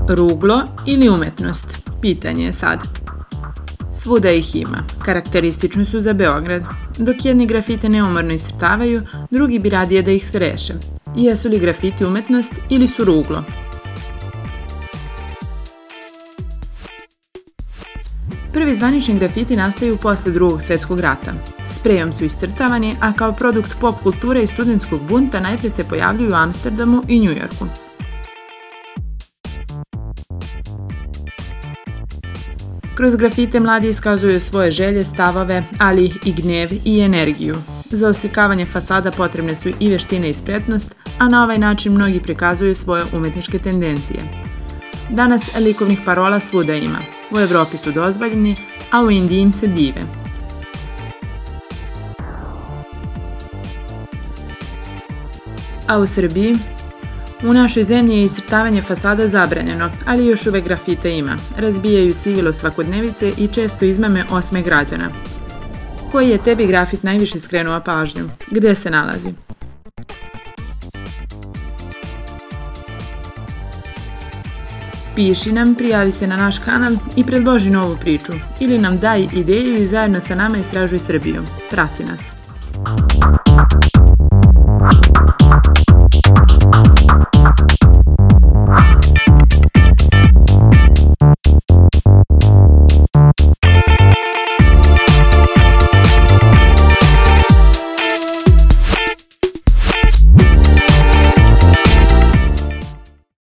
Ruglo ili umetnost? Pitanje je sad. Svuda ih ima. Karakteristični su za Beograd. Dok jedni grafite neumorno iscrtavaju, drugi bi radije da ih se reše. Jesu li grafiti umetnost ili su ruglo? Prvi zvanični grafiti nastaju posle Drugog svjetskog rata. Sprejom su iscrtavani, a kao produkt pop kulture i studentskog bunta najpre se pojavljuju u Amsterdamu i Njujorku. Kroz grafite mladi iskazuju svoje želje, stavove, ali i gnev i energiju. Za oslikavanje fasada potrebne su i veštine i spretnost, a na ovaj način mnogi prikazuju svoje umetničke tendencije. Danas likovnih parola svuda ima. U Evropi su dozvoljeni, a u Indiji im se dive. A u Srbiji? U našoj zemlji je iscrtavanje fasada zabranjeno, ali još uvek grafita ima. Razbijaju sivilo svakodnevice i često izmame osmeh građana. Koji je tebi grafit najviše skrenuo pažnju? Gde se nalazi? Piši nam, prijavi se na naš kanal i predloži novu priču. Ili nam daj ideju i zajedno sa nama istražuj Srbiju. Prati nas!